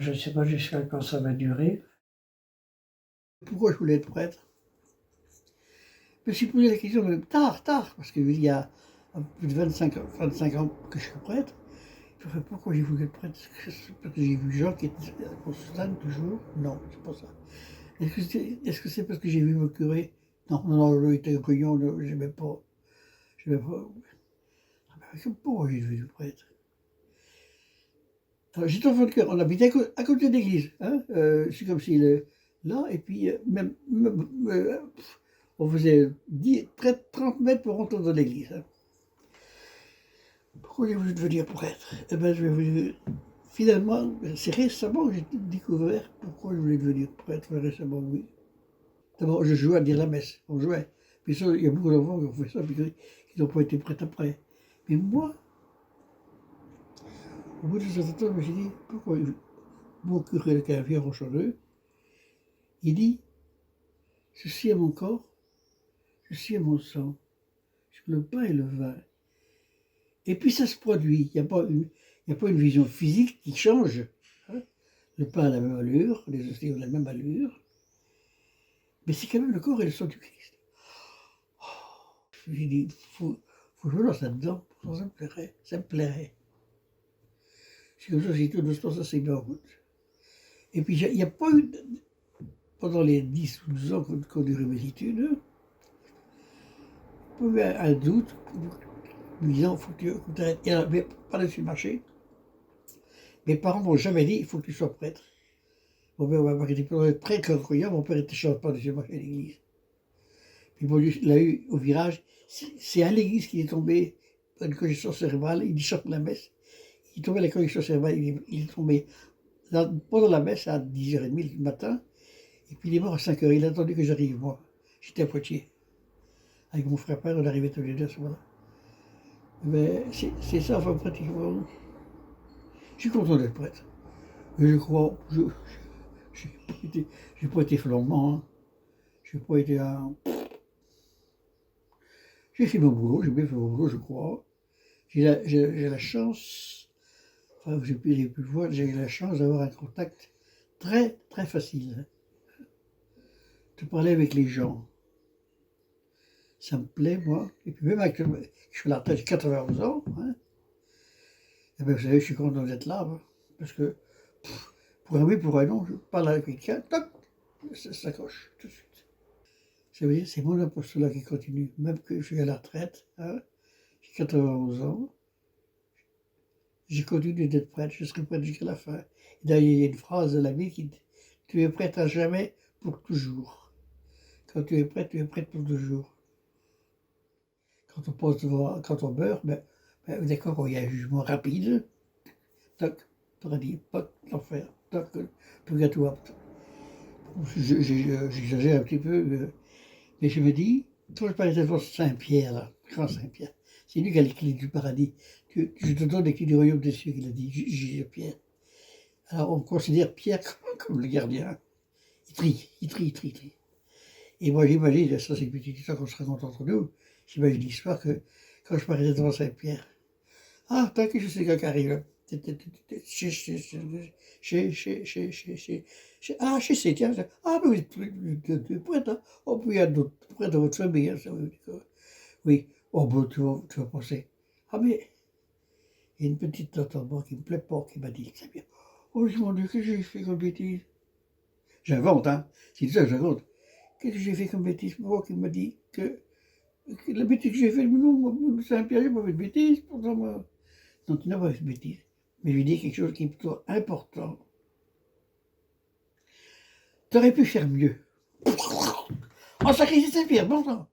je ne sais pas jusqu'à quand ça va durer. Pourquoi je voulais être prêtre? Je me suis posé la question même tard, parce qu'il y a plus de 25 ans que je suis prêtre. Je me suis dit, pourquoi j'ai voulu être prêtre? Parce que j'ai vu Jean qui était constant toujours? Non, c'est pas ça. Est-ce que c'est parce que j'ai vu mon curé? Non, non, non, lui, il était grognon, j'aimais pas. J'aimais pas. Pourquoi j'ai devenu prêtre? Alors, j'étais enfant de cœur, on habitait à côté de l'église. Hein, c'est comme s'il est là, et puis on faisait 30 mètres pour rentrer dans l'église. Hein. Pourquoi j'ai voulu devenir prêtre? Eh bien, finalement, c'est récemment que j'ai découvert pourquoi je voulais devenir prêtre. Récemment, oui. D'abord, je jouais à dire la messe. On jouait. Puis ça, il y a beaucoup d'enfants qui ont fait ça, puis qui n'ont pas été prêts après. Mais moi, au bout de ce temps, je me suis dit, pourquoi mon curé de Caviar en Changeux, il dit, ceci est mon corps, ceci est mon sang, sur le pain et le vin. Et puis ça se produit, il n'y a pas une vision physique qui change. Hein. Le pain a la même allure, les hosties ont la même allure, mais c'est quand même le corps et le sang du Christ. J'ai dit, faut jouer dans ça dedans, ça me plairait, ça me plairait. C'est comme ça, j'ai tout doucement, ça s'est mis en route. Et puis il n'y a pas eu, pendant les 10 ou 12 ans qu'on durait mes études, il y avait un doute, me disant, faut que tu arrêtes. Il n'y avait pas dessus le marché. Mes parents m'ont jamais dit, il faut que tu sois prêtre. Mon père était très croyant, mon père était chanteur par-dessus le marché à l'église. Puis bon, il l'a eu au virage. C'est à l'église qu'il est tombé une congestion cérébrale, il chante la messe. Il est tombé à la congestion cérébrale, il est tombé pendant la messe à 10h30 le matin. Et puis il est mort à 5h. Il a attendu que j'arrive, moi. J'étais à Poitiers. Avec mon frère père, on arrivait tous les deux à ce moment-là. Mais c'est ça, enfin, pratiquement. Je suis content d'être prêtre. Mais je crois, j'ai pas été flambant. Hein. J'ai pas été un. J'ai fait mon boulot, j'ai bien fait mon boulot, je crois. J'ai la chance, enfin, j'ai pu le voir, j'ai eu la chance d'avoir un contact très, très facile. De parler avec les gens. Ça me plaît, moi. Et puis même avec je suis à la retraite, j'ai 91 ans. Hein. Et bien, vous savez, je suis content d'être là. Hein, parce que, pour un oui, pour un non, je parle avec quelqu'un, toc, ça coche tout de suite. Ça veut dire c'est mon apostolat qui continue, même que je suis à la retraite. Hein, j'ai 91 ans. J'ai continué d'être prêtre, je serai prêtre jusqu'à la fin. Et d'ailleurs, il y a une phrase de la vie qui dit tu es prêtre à jamais pour toujours. Quand tu es prêtre pour toujours. Quand on meurt, d'accord, il y a un jugement rapide. Toc, paradis, poc, l'enfer, toc, purgatoire. J'exagère un petit peu, mais je me dis, quand je parlais de Saint-Pierre, là, grand Saint-Pierre, c'est lui qui a les clés du paradis. Je te donne les clés du royaume des cieux, qu'il a dit, Pierre. Alors on considère Pierre comme le gardien. Il trie. Et moi j'imagine, ça c'est une petite histoire qu'on se raconte entre nous, j'imagine l'histoire que quand je parlais devant Saint-Pierre, ah, tant que je sais quand arrive, ah, je sais, tiens, ah, mais vous êtes prêtre, hein? Oh, puis il y a d'autres prêtres dans votre famille, hein, ça veut dire que, oui, oh, ben, tu vas penser, ah, mais il y a une petite tante en moi qui me plaît pas, qui m'a dit, c'est bien, oh, mon Dieu, qu'est-ce que j'ai fait comme bêtise? J'invente, hein, c'est ça que j'invente. Qu'est-ce que j'ai fait comme bêtise? Moi qui m'a dit que la bêtise que j'ai faite, non, Saint-Pierre, j'ai pas fait de bêtise, pourtant, moi. Non, tu n'as pas fait de bêtise. Mais je lui dis quelque chose qui est plutôt important. Tu aurais pu faire mieux. Oh, sacré Saint-Pierre, bon sang.